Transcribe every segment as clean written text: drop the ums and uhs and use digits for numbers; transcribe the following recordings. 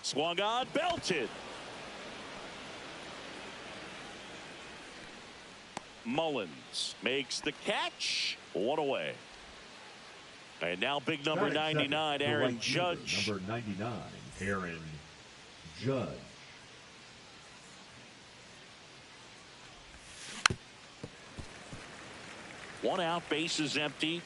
Swung on, belted. Mullins makes the catch. One away. And now big number 99, Aaron Judge. Number 99, Aaron Judge. One out, base is empty.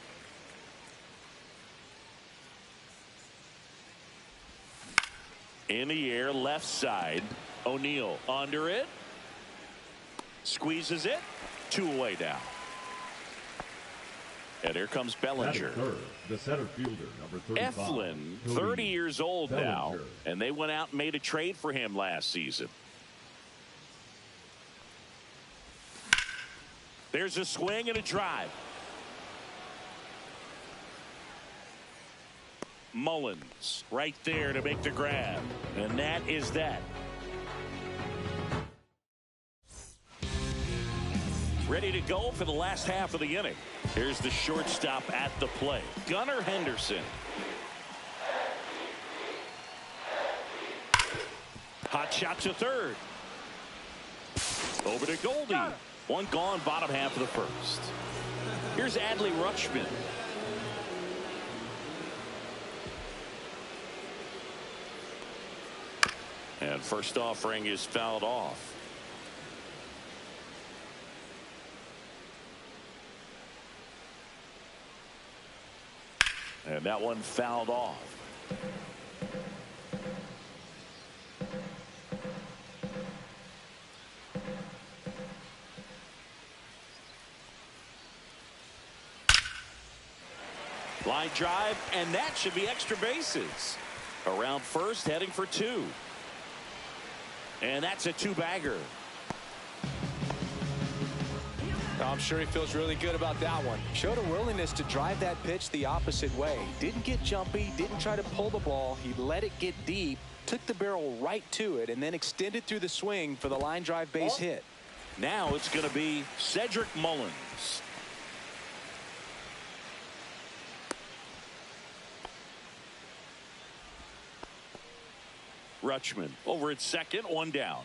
In the air, left side. O'Neill under it. Squeezes it. 2 away now. And here comes Bellinger. Third, the center fielder, number 35. Eflin, 30 years old now, and they went out and made a trade for him last season. There's a swing and a drive. Mullins right there to make the grab, and that is that. Ready to go for the last half of the inning. Here's the shortstop at the plate, Gunnar Henderson. Hot shot to third. Over to Goldie. One gone, bottom half of the first. Here's Adley Rutschman. And first offering is fouled off. And that one fouled off. Line drive, and that should be extra bases. Around first, heading for 2. And that's a 2-bagger. I'm sure he feels really good about that one. Showed a willingness to drive that pitch the opposite way. Didn't get jumpy, didn't try to pull the ball. He let it get deep, took the barrel right to it, and then extended through the swing for the line drive base hit. Now it's going to be Cedric Mullins. Rutschman over at second, 1 down.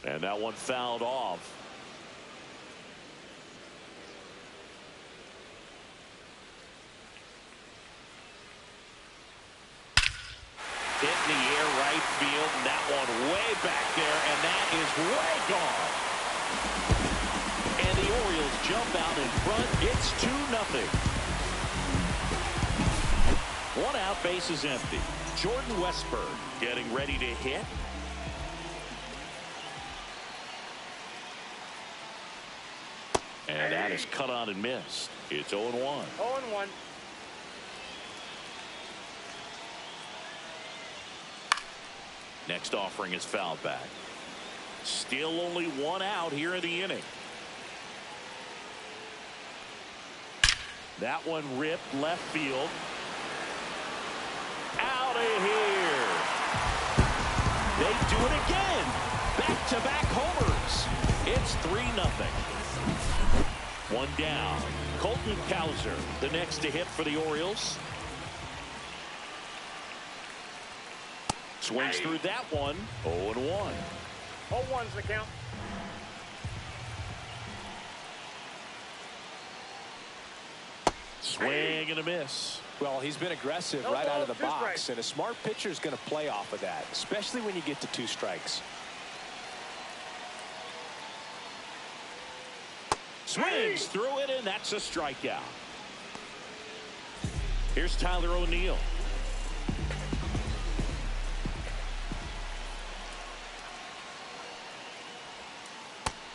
And that one fouled off. Hit in the air right field, and that one way back there, and that is way gone. And the Orioles jump out in front. It's 2-0. 1 out, base is empty. Jordan Westburg getting ready to hit. And that is cut on and missed. It's 0-1. 0-1. Next offering is fouled back. Still only 1 out here in the inning. That one ripped left field. Out of here. They do it again. Back-to-back homers. It's 3-0. 1 down. Colton Cowser, the next to hit for the Orioles. Swings through that one. 0-1. 0-1's the count. Swing and a miss. Well, he's been aggressive right out of the box, and a smart pitcher is going to play off of that, especially when you get to 2 strikes. Swings through it, and that's a strikeout. Here's Tyler O'Neill.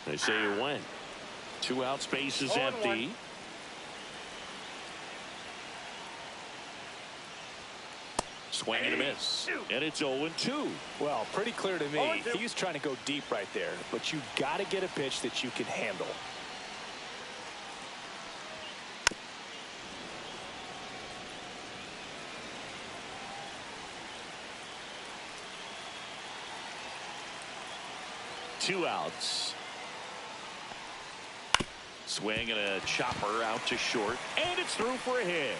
They say you win. 2 out, space is empty. Swing and a miss. And it's 0-2. Well, pretty clear to me. He was trying to go deep right there, but you got to get a pitch that you can handle. Two outs. Swing and a chopper out to short, and it's through for a hit.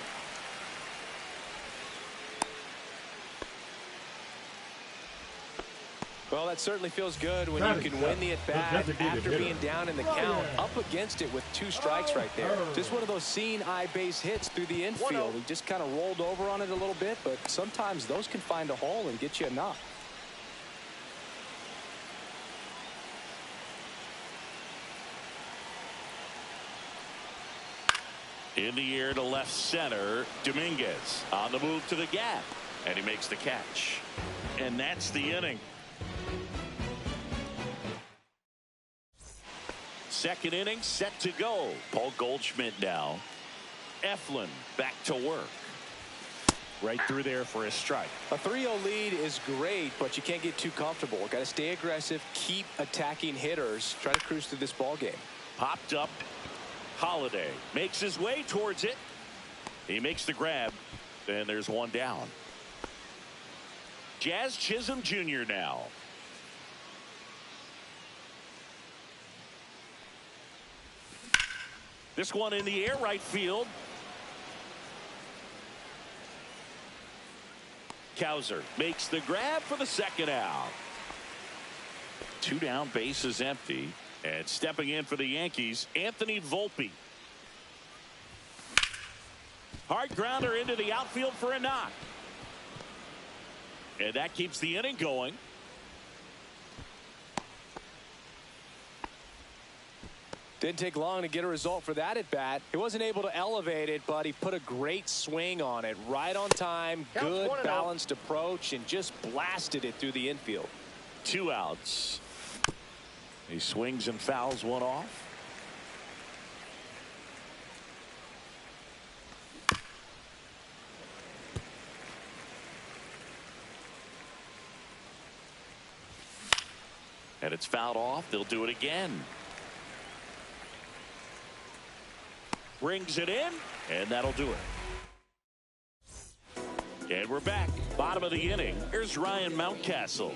Well, that certainly feels good when you can win the at-bat after being down in the count, up against it with 2 strikes right there. Just one of those seeing eye base hits through the infield. He just kind of rolled over on it a little bit, but sometimes those can find a hole and get you a knock. In the air to left center, Dominguez on the move to the gap, and he makes the catch. And that's the inning. Second inning set to go. Paul Goldschmidt now. Eflin back to work. Right through there for a strike. A 3-0 lead is great, but you can't get too comfortable. Got to stay aggressive, keep attacking hitters, try to cruise through this ball game. Popped up. Holiday makes his way towards it. He makes the grab, and there's one down. Jazz Chisholm Jr. now. This one in the air, right field. Cowser makes the grab for the second out. 2 down, bases empty. And stepping in for the Yankees, Anthony Volpe. Hard grounder into the outfield for a knock. And that keeps the inning going. Didn't take long to get a result for that at bat. He wasn't able to elevate it, but he put a great swing on it. Right on time, good balanced approach, and just blasted it through the infield. 2 outs. He swings and fouls one off. And it's fouled off. They'll do it again. Rings it in, and that'll do it. And we're back. Bottom of the inning. Here's Ryan Mountcastle.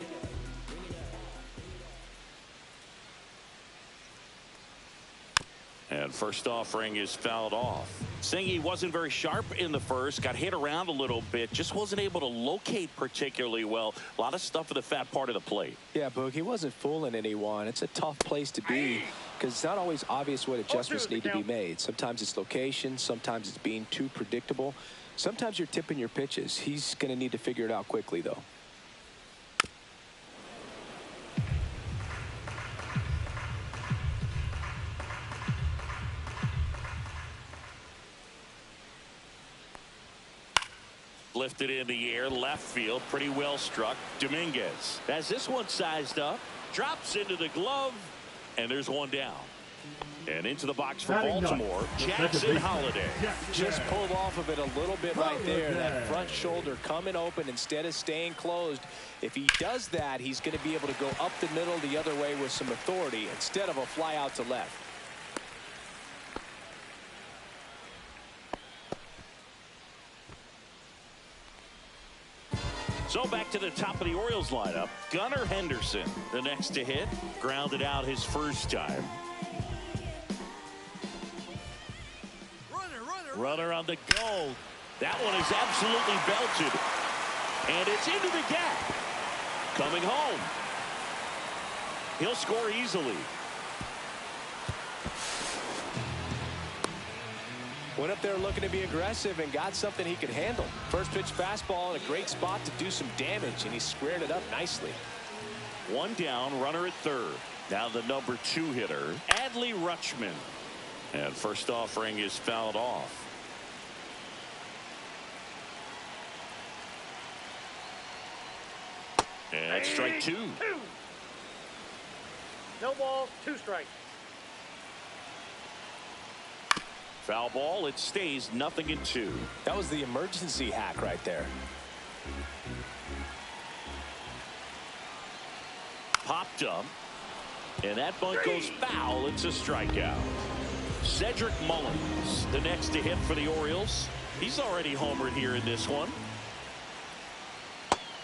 And first offering is fouled off. Singy wasn't very sharp in the first. Got hit around a little bit. Just wasn't able to locate particularly well. A lot of stuff at the fat part of the plate. Yeah, Boog, he wasn't fooling anyone. It's a tough place to be because it's not always obvious what adjustments need to be made. Sometimes it's location. Sometimes it's being too predictable. Sometimes you're tipping your pitches. He's going to need to figure it out quickly, though. Lifted in the air, left field, pretty well struck. Dominguez has this one sized up, drops into the glove, and there's one down. And into the box for Baltimore, Jackson Holiday. Just pulled off of it a little bit right there. That front shoulder coming open instead of staying closed. If he does that, he's going to be able to go up the middle the other way with some authority instead of a fly out to left. So back to the top of the Orioles lineup. Gunnar Henderson, the next to hit. Grounded out his first time. Runner on the go. That one is absolutely belted. And it's into the gap. Coming home. He'll score easily. Went up there looking to be aggressive and got something he could handle. First pitch fastball in a great spot to do some damage, and he squared it up nicely. One down, runner at third. Now the number 2 hitter, Adley Rutschman. And first offering is fouled off. And that's strike 2. No balls, 2 strikes. Foul ball, it stays 0-2. That was the emergency hack right there. Popped up. And that bunt goes foul. It's a strikeout. Cedric Mullins, the next to hit for the Orioles. He's already homered here in this one.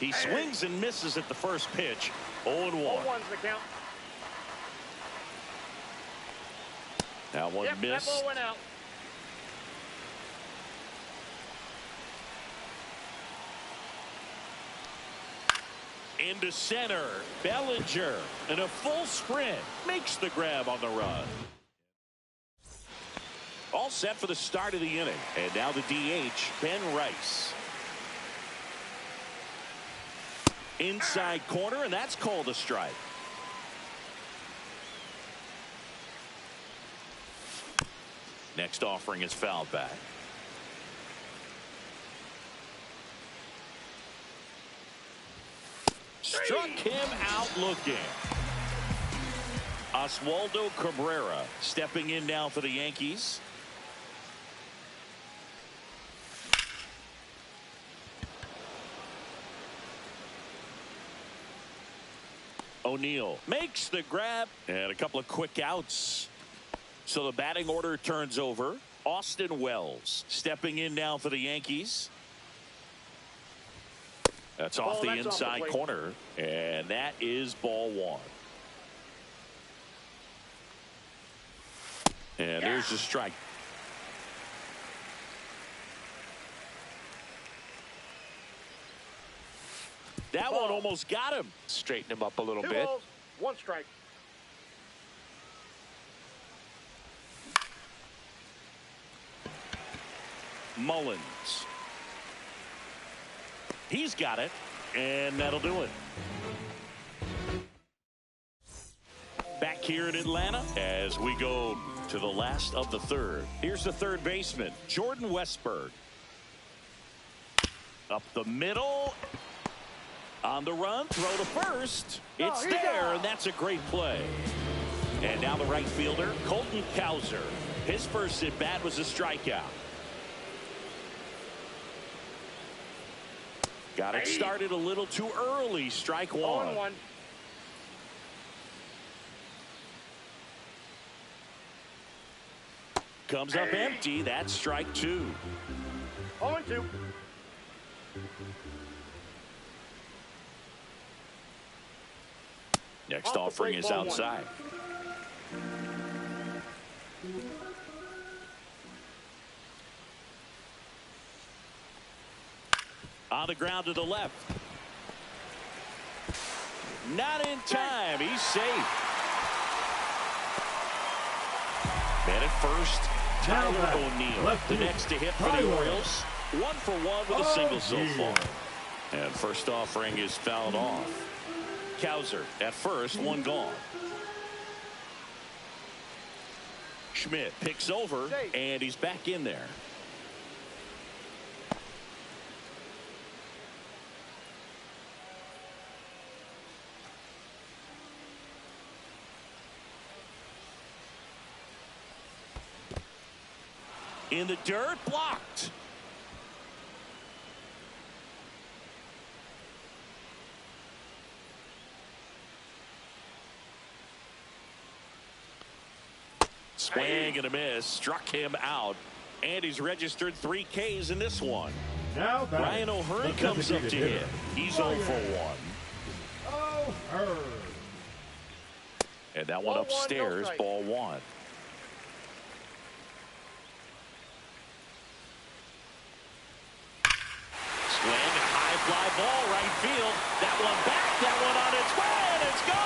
He swings and misses at the first pitch. 0-1. 0-1's the count. That one missed. That ball went out. Into center. Bellinger in a full sprint makes the grab on the run. All set for the start of the inning. And now the DH, Ben Rice. Inside corner, and that's called a strike. Next offering is fouled back. Struck him out looking. Oswaldo Cabrera stepping in now for the Yankees. O'Neill makes the grab and a couple of quick outs. So the batting order turns over. Austin Wells stepping in now for the Yankees. That's off the inside corner, and that is ball one. And there's the strike. That one almost got him. Straighten him up a little 2 bit. balls, 1 strike. Mullins. He's got it, and that'll do it. Back here in Atlanta as we go to the last of the third. Here's the third baseman, Jordan Westburg. Up the middle. On the run, throw to first. It's there, and that's a great play. And now the right fielder, Colton Cowser. His first at bat was a strikeout. Got it started a little too early. Strike one. 0-1. Comes up empty. That's strike two. 0-2. Next offering is outside. On the ground to the left. Not in time. He's safe. Man at first, Tyler O'Neill. The next to hit for the Orioles. 1 for 1 with a single so far. And first offering is fouled off. Cowser at first, 1 gone. Schmidt picks over, and he's back in there. In the dirt, blocked. Swing and a miss, struck him out, and he's registered 3 Ks in this one. Now Ryan O'Hearn comes up to hit. He's 0 for 1. O'Hearn. And that one upstairs, ball 1. Swing, a high fly ball, right field. That one back, that one on its way, and it's gone.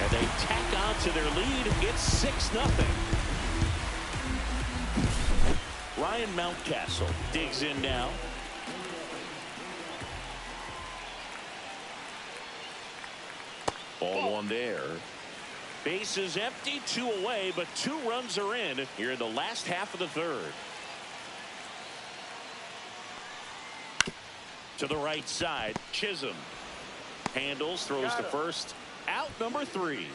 And they tack on to their lead. It's 6-0. Ryan Mountcastle digs in now. Ball 1 there. Base is empty, 2 away, but 2 runs are in here in the last half of the third. To the right side, Chisholm handles, throws to first. Out number 3.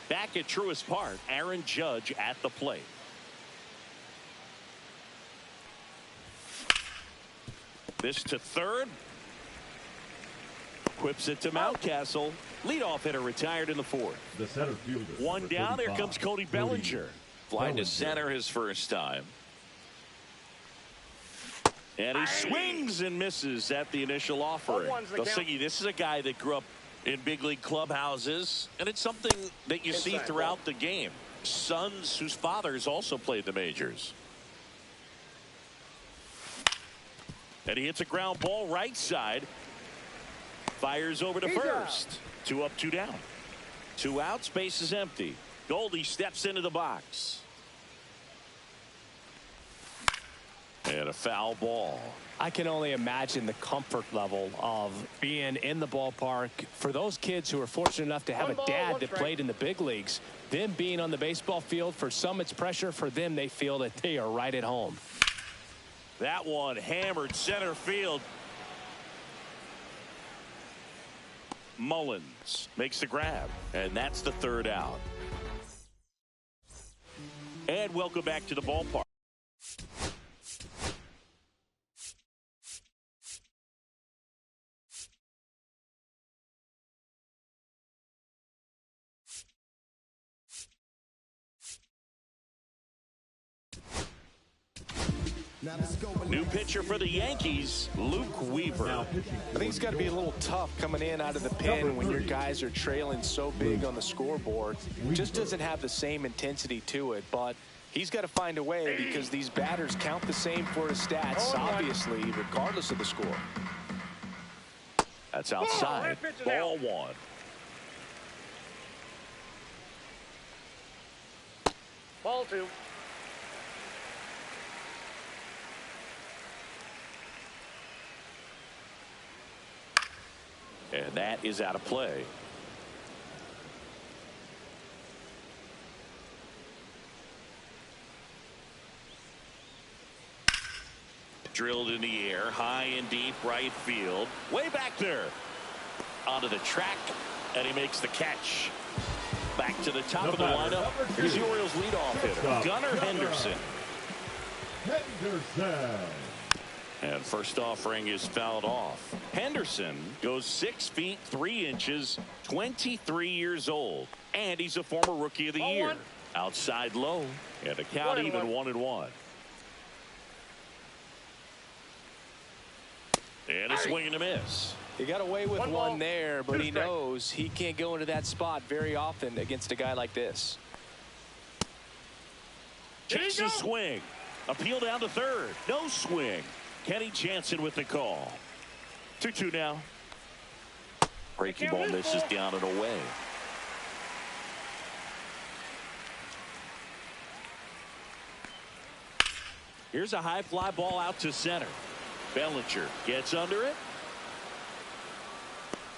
Back at Truist Park, Aaron Judge at the plate. This to third. Whips it to Mountcastle. Leadoff hitter retired in the 4th. The center fielder. 1 down. There comes Cody Bellinger. Flying to center his first time. And he swings and misses at the initial offering. This is a guy that grew up in big league clubhouses, and it's something that you see throughout the game. Sons whose fathers also played the majors. And he hits a ground ball right side. Fires over to first. 2 up, 2 down. 2 outs, base is empty. Goldie steps into the box. And a foul ball. I can only imagine the comfort level of being in the ballpark for those kids who are fortunate enough to have a dad that played in the big leagues. Them being on the baseball field, for some it's pressure. For them, they feel that they are right at home. That one hammered center field. Mullins makes the grab, and that's the 3rd out. And welcome back to the ballpark. New pitcher for the Yankees, Luke Weaver. I think it's got to be a little tough coming in out of the pen when your guys are trailing so big on the scoreboard. Just doesn't have the same intensity to it, but he's got to find a way because these batters count the same for his stats, obviously, regardless of the score. That's outside. Ball 1. Ball 2. And that is out of play. Drilled in the air, high and deep right field. Way back there. Onto the track, and he makes the catch. Back to the top of the lineup. Here's the Orioles leadoff hitter, Gunnar Henderson. And first offering is fouled off. Henderson goes 6 feet 3 inches, 23 years old, and he's a former Rookie of the Year. Outside low, and a count even 1-1. And a swing and a miss. He got away with one there, but he knows he can't go into that spot very often against a guy like this. Checks the swing. Appeal down to third. No swing. Kenny Jansen with the call. 2-2 now. Breaking ball misses down and away. Here's a high fly ball out to center. Bellinger gets under it.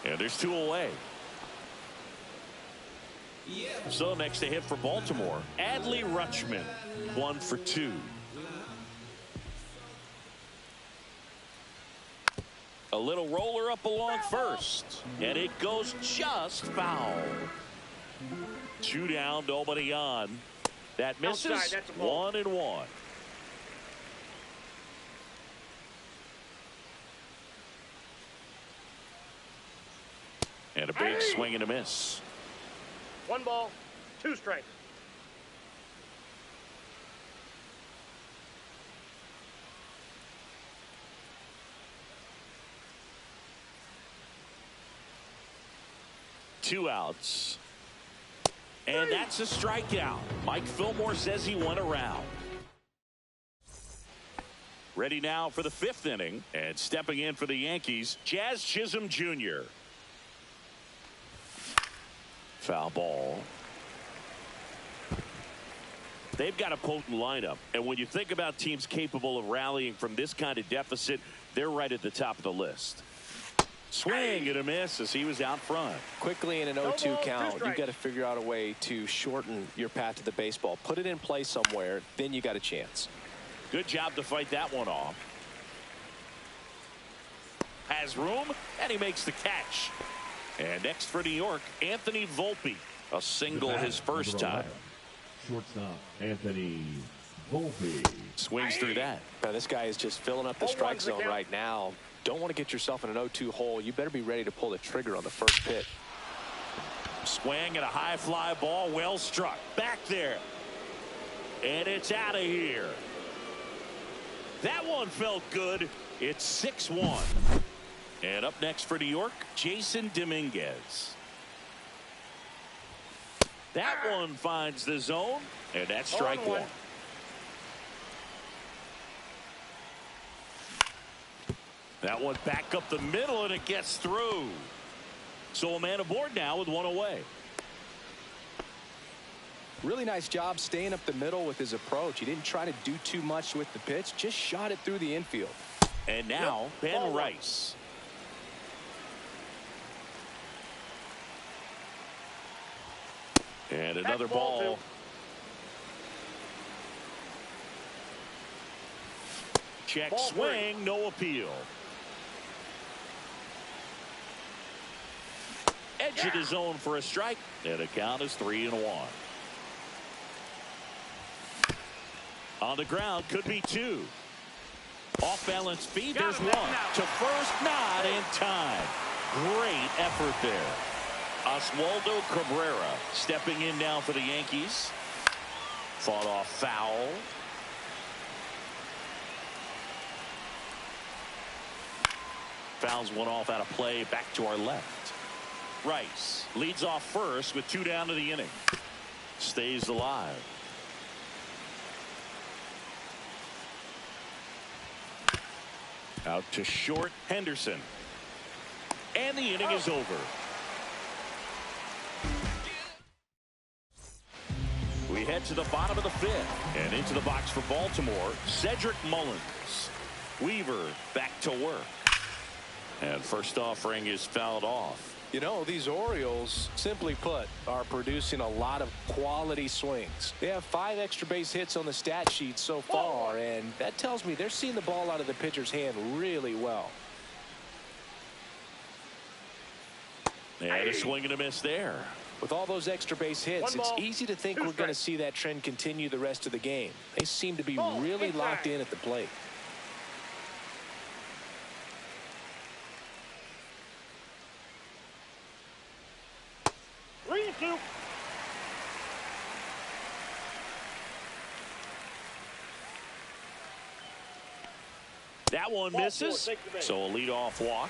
And there's 2 away. So next to hit for Baltimore, Adley Rutschman, 1 for 2. A little roller up along first, and it goes just foul. 2 down, nobody on. That misses. 1-1. And a big swing and a miss. 1 ball, 2 strikes. Two outs. And that's a strikeout. Mike Fillmore says he went around. Ready now for the 5th inning. And stepping in for the Yankees, Jazz Chisholm Jr. Foul ball. They've got a potent lineup. And when you think about teams capable of rallying from this kind of deficit, they're right at the top of the list. Swing and a miss as he was out front. Quickly in an 0-2 count, you've got to figure out a way to shorten your path to the baseball. Put it in play somewhere, then you got a chance. Good job to fight that one off. Has room, and he makes the catch. And next for New York, Anthony Volpe. A single his first time. Shortstop Anthony Volpe. Swings through that. Now, this guy is just filling up the strike zone right now. Don't want to get yourself in an 0-2 hole. You better be ready to pull the trigger on the first pitch. Swing and a high fly ball, well struck. Back there. And it's out of here. That one felt good. It's 6-1. And up next for New York, Jason Dominguez. That one finds the zone, and that's strike one. That one back up the middle, and it gets through. So a man aboard now with one away. Really nice job staying up the middle with his approach. He didn't try to do too much with the pitch, just shot it through the infield. And now Ben Rice. And another ball. Check swing, no appeal. Edge of the zone for a strike. And the count is 3-1. On the ground, could be two. Off balance feed, there's one. To first, not in time. Great effort there. Oswaldo Cabrera stepping in now for the Yankees. Fought off foul. Fouls one off out of play, back to our left. Rice leads off first with 2 down to the inning. Stays alive. Out to short, Henderson. And the inning is over. We head to the bottom of the 5th. And into the box for Baltimore, Cedric Mullins. Weaver back to work. And first offering is fouled off. You know, these Orioles, simply put, are producing a lot of quality swings. They have 5 extra base hits on the stat sheet so far, and that tells me they're seeing the ball out of the pitcher's hand really well. And a swing and a miss there. With all those extra base hits, it's easy to think we're going to see that trend continue the rest of the game. They seem to be really locked in at the plate. That one misses, so a leadoff walk.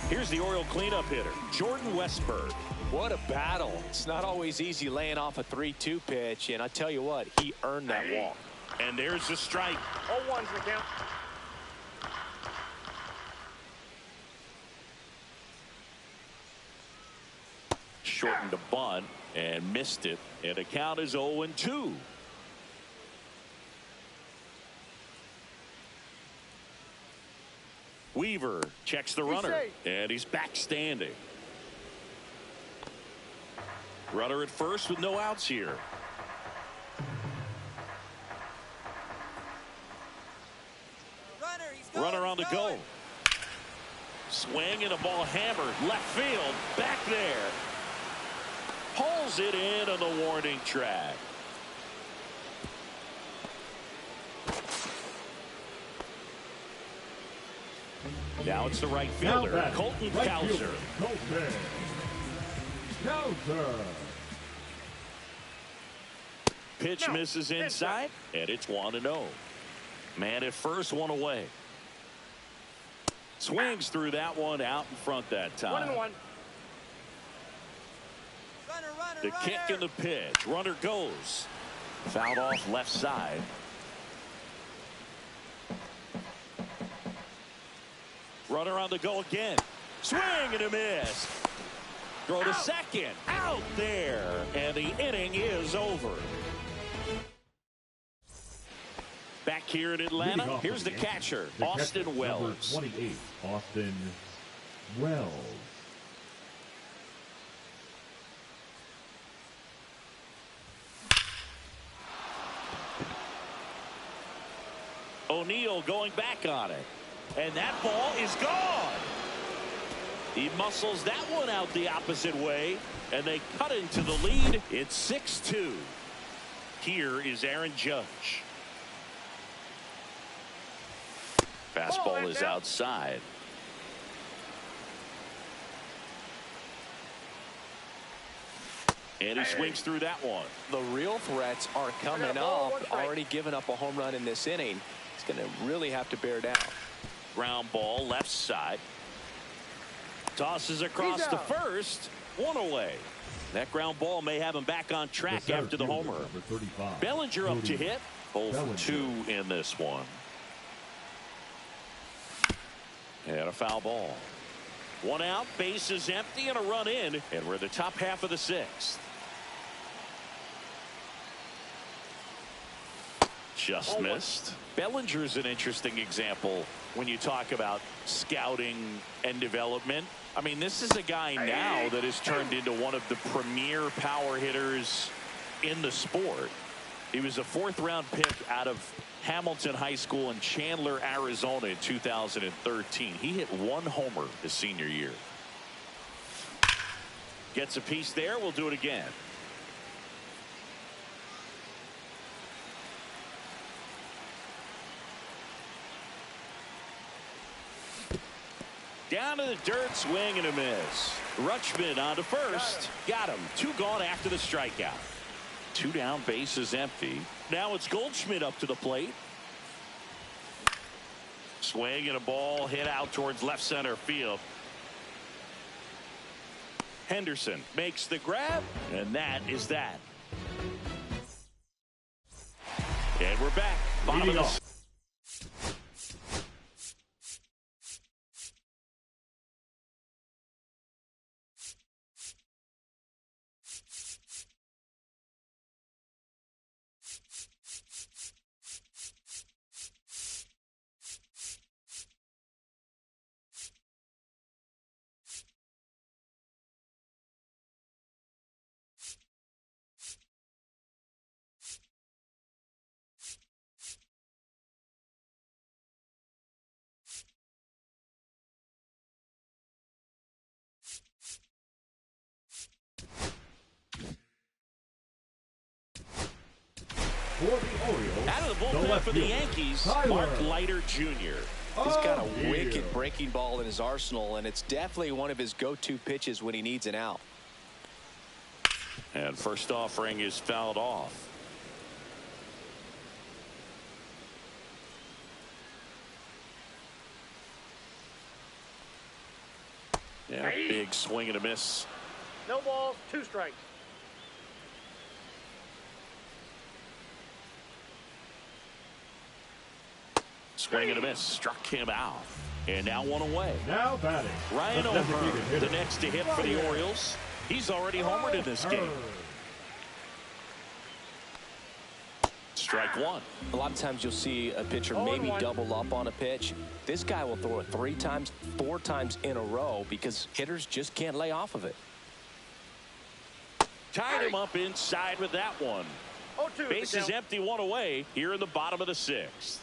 Here's the Oriole cleanup hitter, Jordan Westburg. What a battle. It's not always easy laying off a 3-2 pitch, and I tell you what, he earned that walk. And there's the strike. 0-1's the count. Shortened a bunt and missed it, and the count is 0-2. Weaver checks the runner, and he's back standing. Runner at first with no outs here. Runner on the go. Swing and a ball hammered left field, back there. Pulls it in on the warning track. Now it's the right fielder, Colton Cowser. Pitch misses inside, and it's 1-0. Man at first, one away. Swings through that one out in front that time. 1-1. The kick and the pitch. Runner goes. Fouled off left side. Runner on the go again. Swing and a miss. Throw to second. Out there. And the inning is over. Back here in Atlanta, here's the catcher, Austin Wells. Number 28, Austin Wells. O'Neill going back on it. And that ball is gone. He muscles that one out the opposite way, and they cut into the lead. It's 6-2. Here is Aaron Judge. Fastball is outside. And he swings through that one. The real threats are coming up. Already given up a home run in this inning. He's going to really have to bear down. Ground ball left side. Tosses across to first. One away. That ground ball may have him back on track after the homer. Bellinger up to hit. 0 for 2 in this one. And a foul ball. One out, bases empty, and a run in. And we're in the top half of the 6th. Just missed. Bellinger's an interesting example when you talk about scouting and development. I mean, this is a guy now that has turned into one of the premier power hitters in the sport. He was a 4th-round pick out of Hamilton High School in Chandler, Arizona in 2013. He hit 1 homer his senior year. Gets a piece there. We'll do it again. Down to the dirt, swing and a miss. Rutschman on to first. Got him. 2 gone after the strikeout. 2 down, bases empty. Now it's Goldschmidt up to the plate. Swing and a ball hit out towards left center field. Henderson makes the grab, and that is that. And we're back. Bottom of the For the Orioles, out of the bullpen for the Yankees, Mark Leiter Jr. He's got a wicked breaking ball in his arsenal, and it's definitely one of his go-to pitches when he needs an out. And first offering is fouled off. Yeah, big swing and a miss. No balls, 2 strikes. Swing and a miss. Struck him out. And now 1 away. Now batting. Ryan O'Hearn, the next to hit for the Orioles. He's already homered in this game. Strike 1. A lot of times you'll see a pitcher maybe double up on a pitch. This guy will throw it 3 times, 4 times in a row because hitters just can't lay off of it. Tied him up inside with that one. Bases empty, 1 away here in the bottom of the 6th.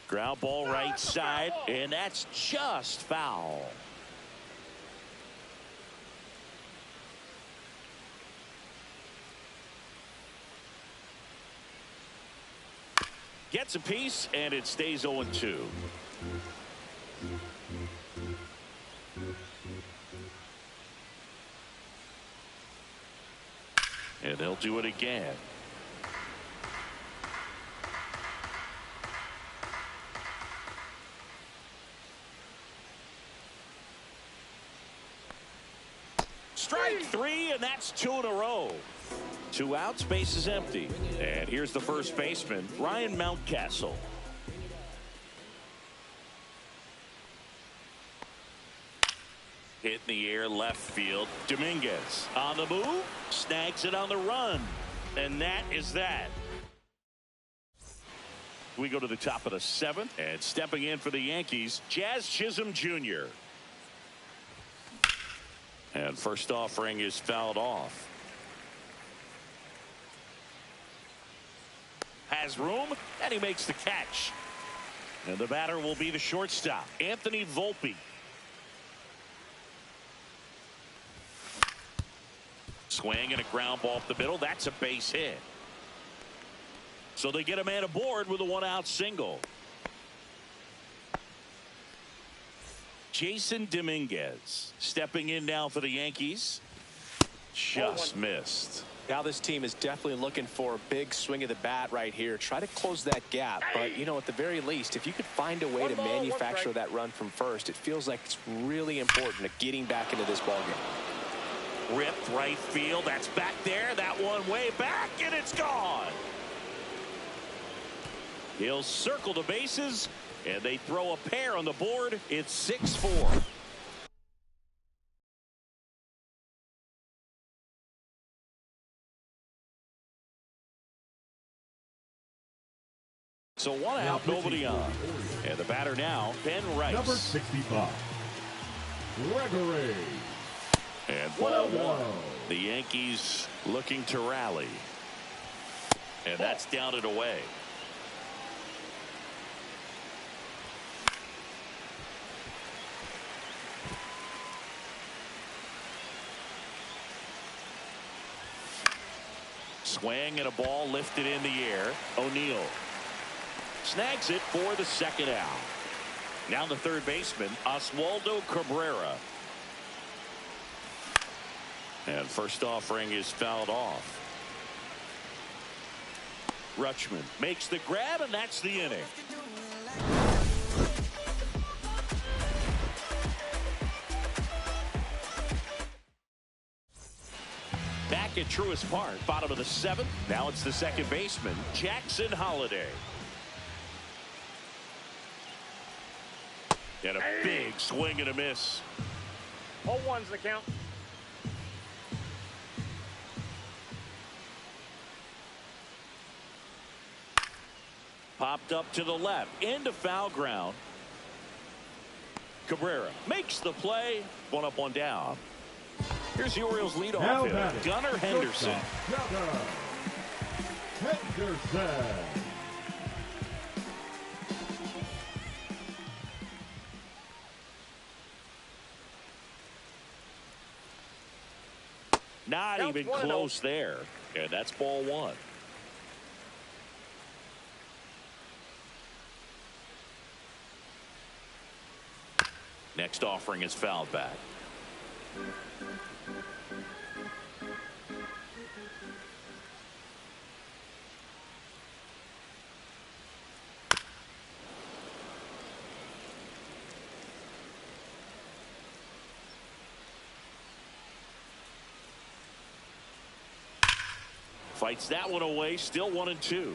Ground ball right side, and that's just foul. Gets a piece, and it stays 0-2. And they'll do it again. Strike 3, and that's 2 in a row. 2 outs, base is empty. And here's the first baseman, Ryan Mountcastle. Hit in the air, left field. Dominguez on the move, snags it on the run. And that is that. We go to the top of the 7th, and stepping in for the Yankees, Jazz Chisholm Jr. And first offering is fouled off. Has room, and he makes the catch. And the batter will be the shortstop, Anthony Volpe. Swing and a ground ball up the middle. That's a base hit. So they get a man aboard with a 1-out single. Jason Dominguez stepping in now for the Yankees. Just missed. Now this team is definitely looking for a big swing of the bat right here. Try to close that gap. But, you know, at the very least, if you could find a way to manufacture that run from first, it feels like it's really important to getting back into this ballgame. Ripped right field. That's back there. That one way back, and it's gone. He'll circle the bases, and they throw a pair on the board. It's 6-4. So 1 out, nobody on. And the batter now, Ben Rice. Number 65, Gregory. And ball one. The Yankees looking to rally. And that's down and away. Swing and a ball lifted in the air. O'Neill snags it for the second out. Now the third baseman, Oswaldo Cabrera. And first offering is fouled off. Rutschman makes the grab, and that's the inning. Back at Truist Park, bottom of the seventh. Now it's the second baseman, Jackson Holliday. And a big swing and a miss. 0-1's the count. Popped up to the left, into foul ground. Cabrera makes the play. 1 up, 1 down. Here's the Orioles leadoff hitter, Gunnar Henderson. Not even close there. And that's ball one. Next offering is fouled back. Fights that one away, still 1-2.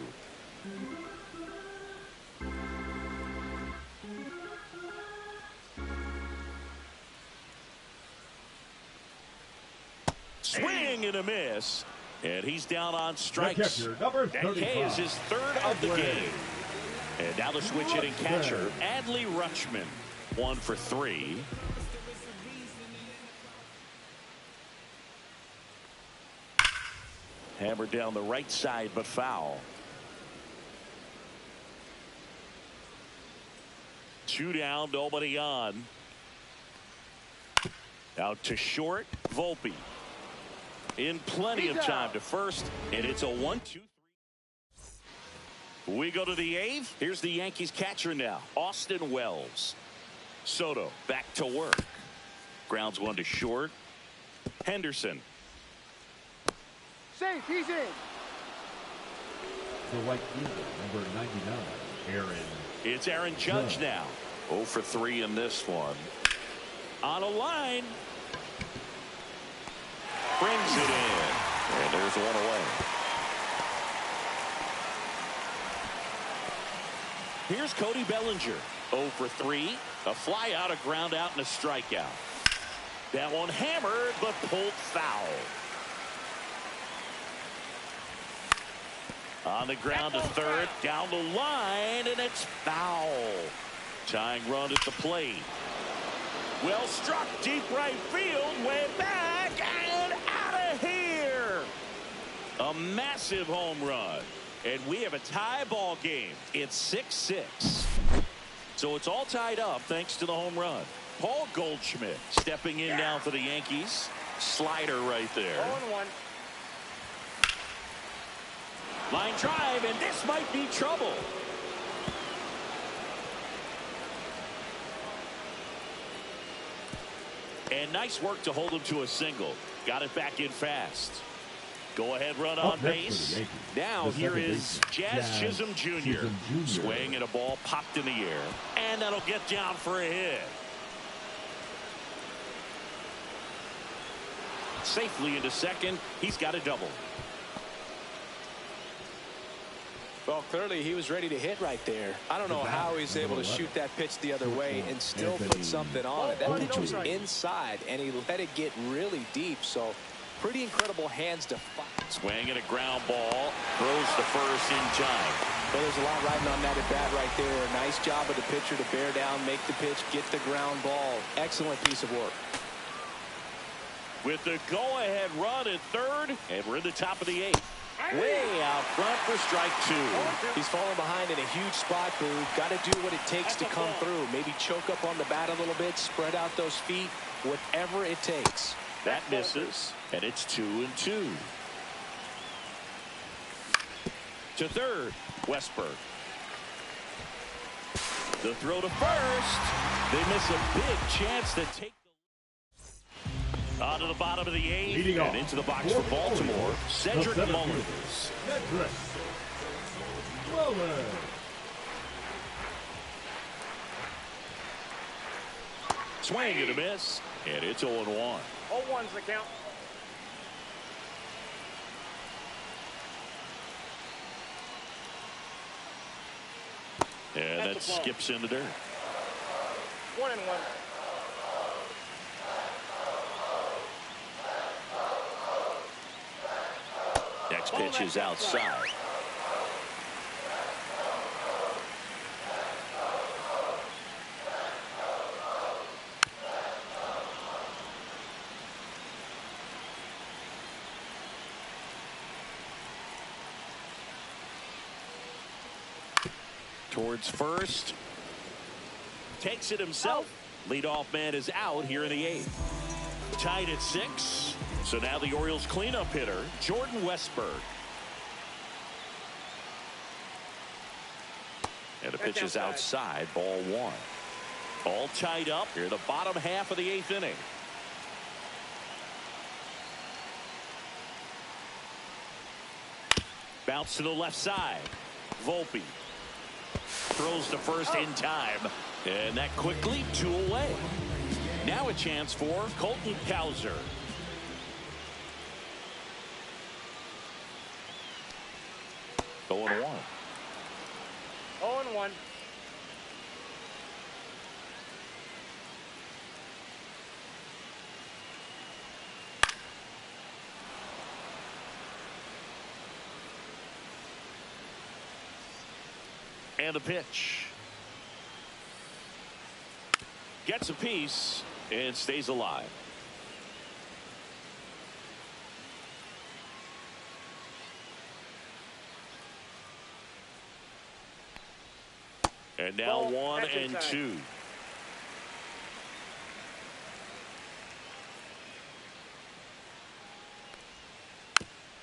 Swing and a miss. And he's down on strikes. That K is his third of the game. And now the switch hitting catcher, Adley Rutschman. 1 for 3. Hammered down the right side, but foul. 2 down, nobody on. Out to short, Volpe. In plenty of time to first, and it's a 1-2-3. We go to the 8th. Here's the Yankees catcher now, Austin Wells. Soto back to work. Grounds 1 to short. Henderson. Safe, he's in. The right fielder, number 99, Aaron. It's Aaron Judge now. 0 for 3 in this one. On a line. Brings it in. And there's one away. Here's Cody Bellinger. 0 for 3. A fly out, a ground out, and a strikeout. That one hammered, but pulled foul. On the ground to third, down the line, and it's foul. Tying run at the plate. Well struck, deep right field, way back, and out of here. A massive home run. And we have a tie ball game. It's 6-6. So it's all tied up thanks to the home run. Paul Goldschmidt stepping in now for the Yankees. Slider right there. 0-1. Line drive, and this might be trouble. And nice work to hold him to a single. Got it back in fast. Go-ahead run on base. Now here is Jazz Chisholm Jr. Swing and a ball popped in the air. And that'll get down for a hit. Safely into second. He's got a double. Well, clearly he was ready to hit right there. I don't know how he's able to shoot that pitch the other way and still put something on it. That pitch was inside, and he let it get really deep. So pretty incredible hands to fight. Swing and a ground ball. Throws to first in time. Well, there's a lot riding on that at bat right there. Nice job of the pitcher to bear down, make the pitch, get the ground ball. Excellent piece of work. With the go-ahead run at third, and we're in the top of the eighth. Way out front for strike two. He's falling behind in a huge spot, Boog. Got to do what it takes to come through. Maybe choke up on the bat a little bit, spread out those feet, whatever it takes. That misses, and it's 2-2. To third, Westburg. The throw to first. They miss a big chance to take on to the bottom of the eighth and into the box for Baltimore, Cedric Mullins. Swing and a miss, and it's 0-1. 0-1's the count. And that skips into dirt. 1-1. Next pitch is outside. Towards first. Takes it himself. Leadoff man is out here in the eighth. Tied at 6. So now the Orioles cleanup hitter, Jordan Westburg. And the pitch is outside, ball 1. All tied up here in the bottom half of the 8th inning. Bounce to the left side. Volpe throws to first in time. And that quick leap, 2 away. Now a chance for Colton Cowser. Going 1. 0-1. And the pitch. Gets a piece and stays alive. And now 1-2.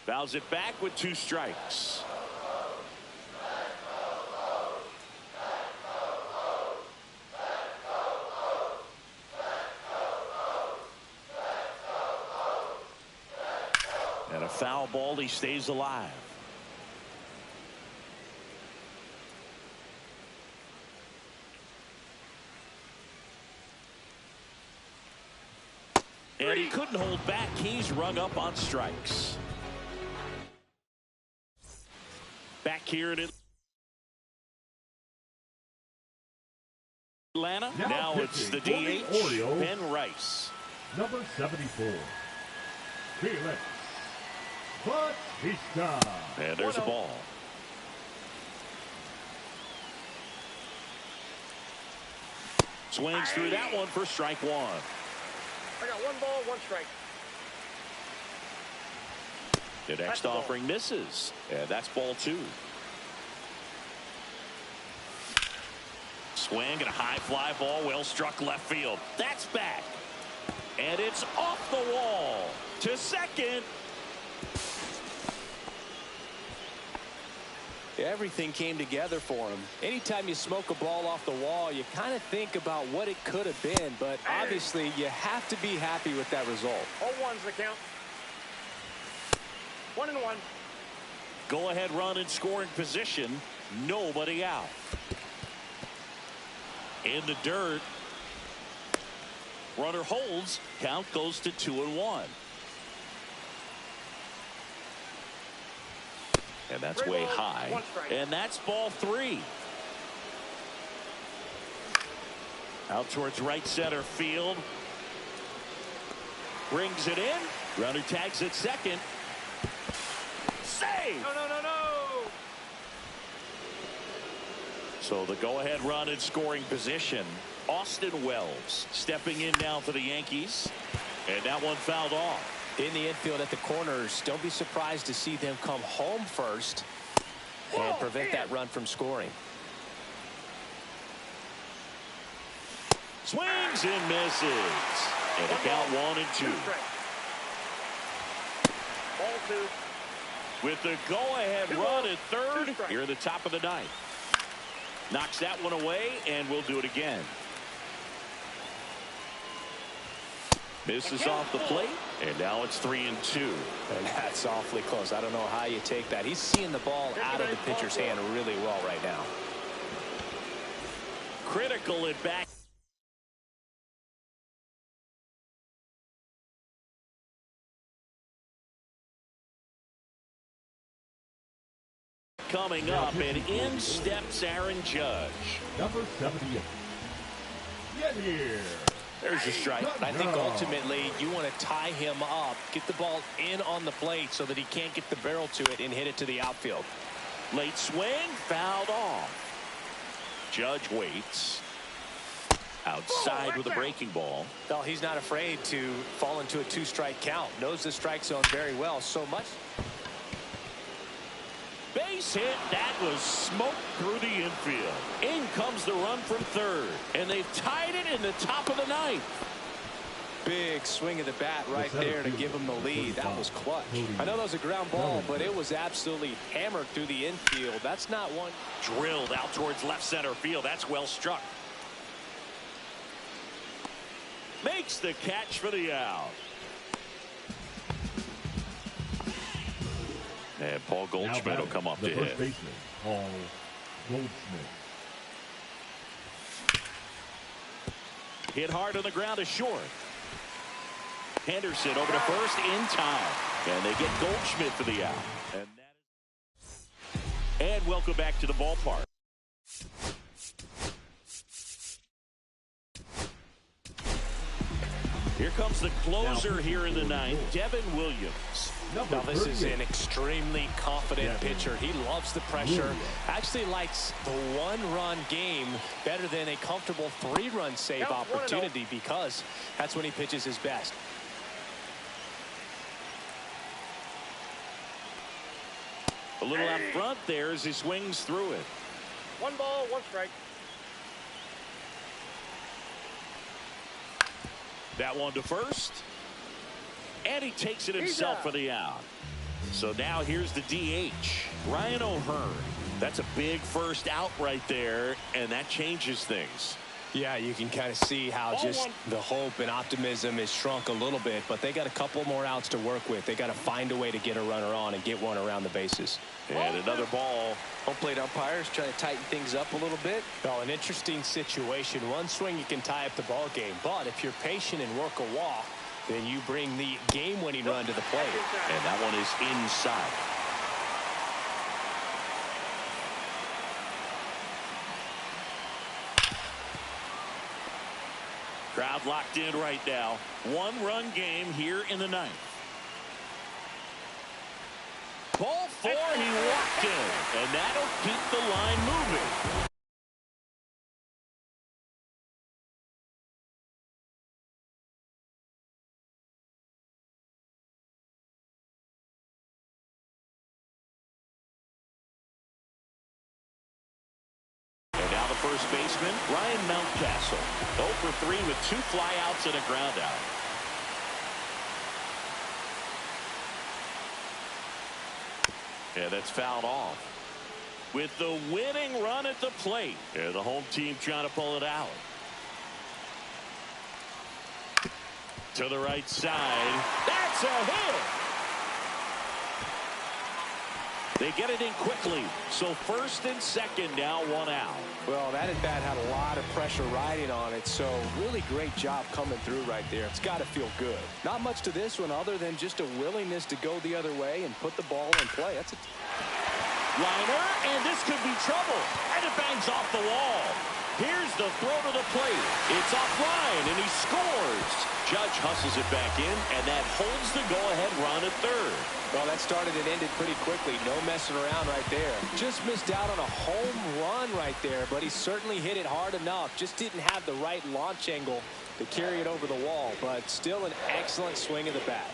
Fouls it back with 2 strikes. And a foul ball, he stays alive. And he couldn't hold back. He's rung up on strikes. Back here in Atlanta. Now it's the DH, Ben Rice. Number 74, Felix Bautista. And there's a ball. Swings through that one for strike 1. I got 1 ball, 1 strike. The next offering misses. And that's ball 2. Swing and a high fly ball. Well struck left field. That's back. And it's off the wall to second. Everything came together for him. Anytime you smoke a ball off the wall, you kind of think about what it could have been, but obviously you have to be happy with that result. 0-1's the count. 1-1. Go ahead run in scoring position. Nobody out. In the dirt. Runner holds. Count goes to 2-1. And that's way high. And that's ball 3. Out towards right center field. Brings it in. Runner tags at second. Save! No. So the go-ahead run in scoring position. Austin Wells stepping in now for the Yankees. And that one fouled off. In the infield at the corners, don't be surprised to see them come home first and prevent that run from scoring. Swings and misses. And the count 1-2. Ball 2. With the go-ahead run at third here in the top of the ninth. Knocks that one away, and we'll do it again. Misses off the plate, and now it's 3-2. And that's awfully close. I don't know how you take that. He's seeing the ball out of the pitcher's hand really well right now. Critical at bat. Coming up, and in steps Aaron Judge. Number 78. Get here. There's a strike. I think ultimately you want to tie him up, get the ball in on the plate so that he can't get the barrel to it and hit it to the outfield. Late swing, fouled off. Judge waits. Outside with a breaking ball. Well, he's not afraid to fall into a 2-strike count. Knows the strike zone very well. So much. Base hit. That was smoked through the infield. In comes the run from third. And they've tied it in the top of the ninth. Big swing of the bat right there to give him the lead. That was clutch. I know that was a ground ball, but it was absolutely hammered through the infield. That's not one. Drilled out towards left center field. That's well struck. Makes the catch for the out. And Paul Goldschmidt will come up to hit. Baseman, Paul Goldschmidt. Hit hard on the ground is short. Henderson over to first in time. And they get Goldschmidt for the out. And welcome back to the ballpark. Here comes the closer here in the ninth, Devin Williams. Now this is an extremely confident pitcher. He loves the pressure. Actually likes the 1-run game better than a comfortable 3-run save opportunity because that's when he pitches his best. A little out front there as he swings through it. 1 ball, 1 strike. That one to first. And he takes it himself for the out. So now here's the DH, Ryan O'Hearn. That's a big first out right there, and that changes things. Yeah, you can kind of see how just the hope and optimism is shrunk a little bit, but they got a couple more outs to work with. They got to find a way to get a runner on and get one around the bases. And another ball. Home plate umpires trying to tighten things up a little bit. Well, an interesting situation. One swing you can tie up the ball game, but if you're patient and work a walk, then you bring the game-winning run to the plate. And that one is inside. Crowd locked in right now. 1-run game here in the ninth. Ball 4, he walked in, and that'll keep the line moving. First baseman, Ryan Mountcastle. 0 for 3 with 2 flyouts and a ground out. Yeah, that's fouled off. with the winning run at the plate. And the home team trying to pull it out. To the right side. That's a hit. They get it in quickly. So first and second, now 1 out. Well, that at bat had a lot of pressure riding on it, so really great job coming through right there. It's got to feel good. Not much to this one other than just a willingness to go the other way and put the ball in play. That's a liner, and this could be trouble. And it bangs off the wall. Here's the throw to the plate. It's offline, and he scores. Judge hustles it back in, and that holds the go-ahead run at third. Well, that started and ended pretty quickly. No messing around right there. Just missed out on a home run right there, but he certainly hit it hard enough. Just didn't have the right launch angle to carry it over the wall, but still an excellent swing of the bat.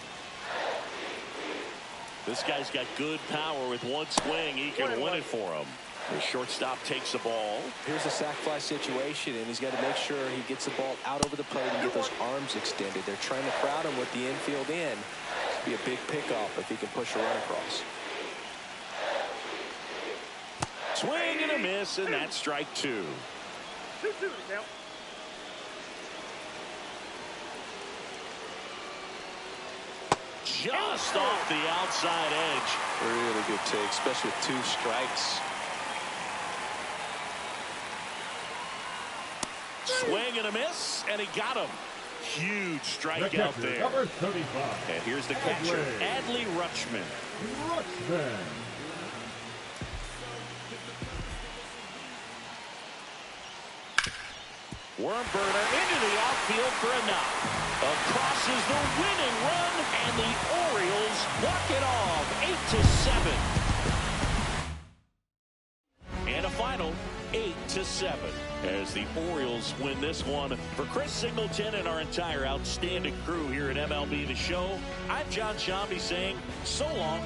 This guy's got good power. With one swing, he can win it for him. The shortstop takes the ball. Here's a sac fly situation, and he's got to make sure he gets the ball out over the plate and get those arms extended. They're trying to crowd him with the infield in. Be a big pickoff if he can push a run across. Swing and a miss, and that's strike 2. 2-2 to count. Just off the outside edge. Really good take, especially with 2 strikes. Swing and a miss, and he got him. Huge strikeout catcher, there. number 35. And here's the catcher, Adley Rutschman. Rutschman. Worm burner into the outfield for a knock. Across is the winning run, and the Orioles walk it off 8-7. And a final 8-7 as the Orioles win this one. For Chris Singleton and our entire outstanding crew here at MLB The Show, I'm John Shambi saying so long.